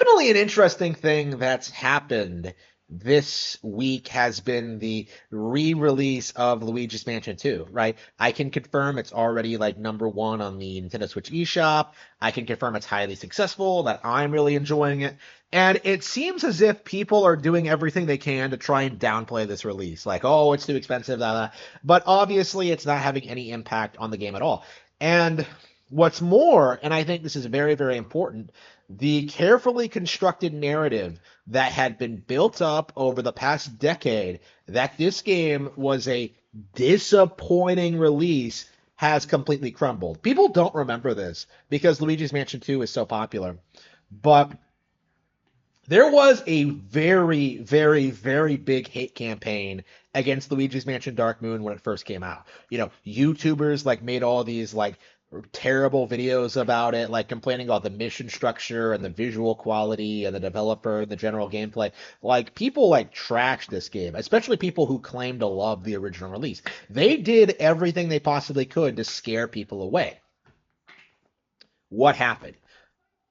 Definitely an interesting thing that's happened this week has been the re-release of Luigi's Mansion 2, right? I can confirm it's already like number one on the Nintendo Switch eShop. I can confirm it's highly successful, that I'm really enjoying it. And it seems as if people are doing everything they can to try and downplay this release. Like, oh, it's too expensive, blah, blah. But obviously, it's not having any impact on the game at all. And what's more, and I think this is very, very important, the carefully constructed narrative that had been built up over the past decade that this game was a disappointing release has completely crumbled. People don't remember this because Luigi's Mansion 2 is so popular. But there was a very, very, very big hate campaign against Luigi's Mansion Dark Moon when it first came out. YouTubers like made all these like terrible videos about it, like complaining about the mission structure and the visual quality and the developer and the general gameplay. Like people like trashed this game, especially people who claim to love the original release. They did everything they possibly could to scare people away. What happened?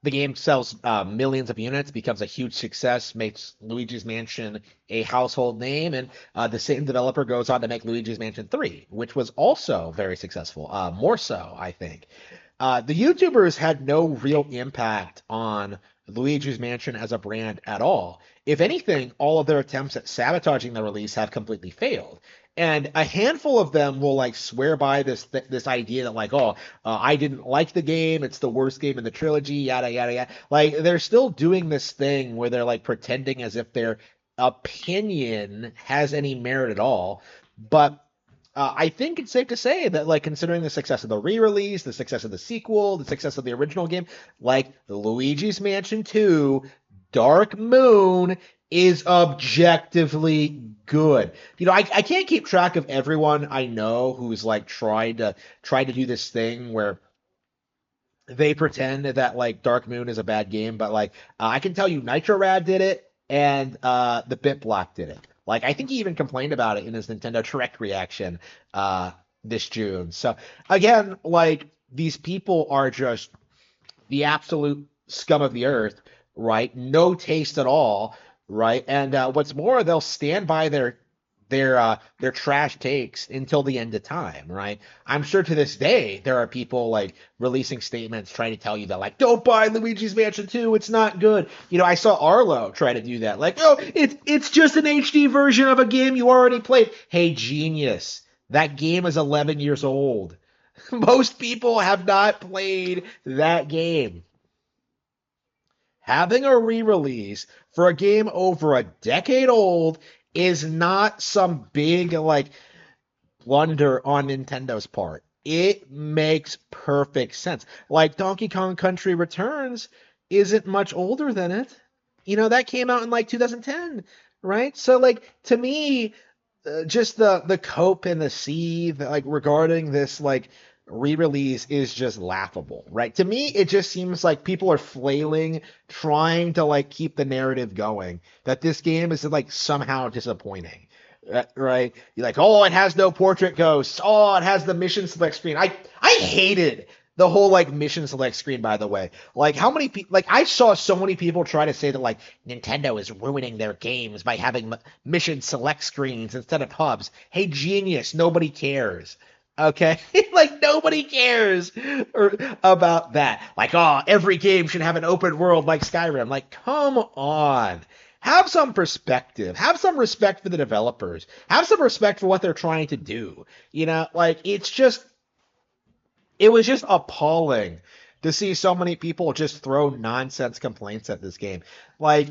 The game sells millions of units, becomes a huge success, makes Luigi's Mansion a household name, and the same developer goes on to make Luigi's Mansion 3, which was also very successful, more so, I think. The YouTubers had no real impact on Luigi's Mansion as a brand at all. If anything, all of their attempts at sabotaging the release have completely failed. And a handful of them will like swear by this idea that like, oh, I didn't like the game, it's the worst game in the trilogy, yada yada yada. Like they're still doing this thing where they're like pretending as if their opinion has any merit at all. But I think it's safe to say that, like, considering the success of the re-release, the success of the sequel, the success of the original game, like Luigi's Mansion 2, Dark Moon is objectively good. I can't keep track of everyone I know who's like tried to do this thing where they pretend that like Dark Moon is a bad game, but like I can tell you Nitro Rad did it and the BitBlock did it. Like I think he even complained about it in his Nintendo Direct reaction this June. So again, like these people are just the absolute scum of the earth, right? No taste at all, right? And what's more, they'll stand by their trash takes until the end of time, right? I'm sure to this day there are people like releasing statements trying to tell you that like don't buy Luigi's Mansion 2, it's not good. I saw Arlo try to do that. Like, oh, it's just an HD version of a game you already played. Hey, genius. That game is 11 years old. Most people have not played that game. Having a re-release for a game over a decade old is not some big like blunder on Nintendo's part. It makes perfect sense. Like Donkey Kong Country Returns isn't much older than it. That came out in like 2010, right? So like to me, just the cope and the seethe like regarding this like re-release is just laughable, right? To me, it just seems like people are flailing, trying to like keep the narrative going that this game is like somehow disappointing, right? You're like, oh, it has no portrait ghosts. Oh, it has the mission select screen. I hated the whole like mission select screen, by the way. Like how many people like I saw so many people try to say that like Nintendo is ruining their games by having mission select screens instead of hubs. Hey, genius, nobody cares. Okay, like nobody cares about that. Like, oh, every game should have an open world like Skyrim. Like, come on. Have some perspective. Have some respect for the developers. Have some respect for what they're trying to do. Like it was just appalling to see so many people just throw nonsense complaints at this game. Like,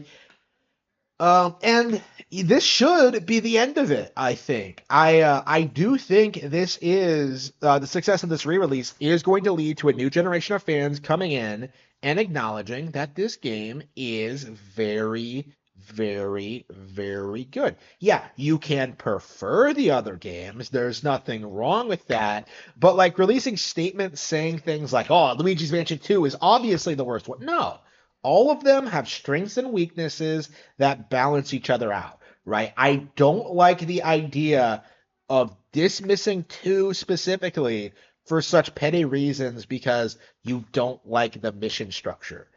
and this should be the end of it, I think. I do think this is the success of this re-release is going to lead to a new generation of fans coming in and acknowledging that this game is very, very, very good. Yeah, you can prefer the other games. There's nothing wrong with that. But like releasing statements saying things like, "Oh, Luigi's Mansion 2 is obviously the worst one." No. All of them have strengths and weaknesses that balance each other out, right? I don't like the idea of dismissing 2 specifically for such petty reasons because you don't like the mission structure,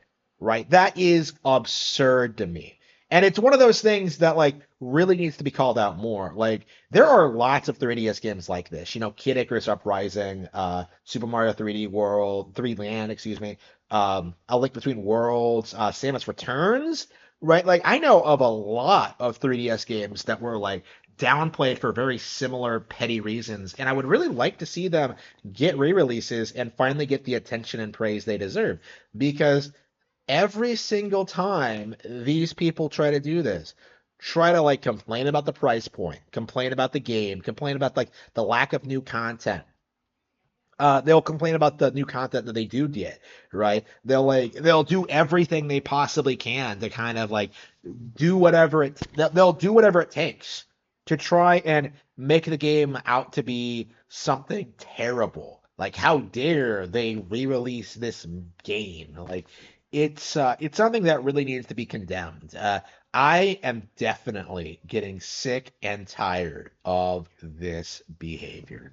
right? That is absurd to me. And it's one of those things that like really needs to be called out more. Like there are lots of 3DS games like this. You know, Kid Icarus Uprising, Super Mario 3D World, 3D Land, excuse me, A Link Between Worlds, Samus Returns, right? Like I know of a lot of 3DS games that were like downplayed for very similar petty reasons, and I would really like to see them get re-releases and finally get the attention and praise they deserve because every single time these people try to do this, try to like complain about the price point, complain about the game, complain about like the lack of new content. They'll complain about the new content that they do get, right? They'll do everything they possibly can to kind of like they'll do whatever it takes to try and make the game out to be something terrible. Like how dare they re-release this game? Like it's something that really needs to be condemned. I am definitely getting sick and tired of this behavior.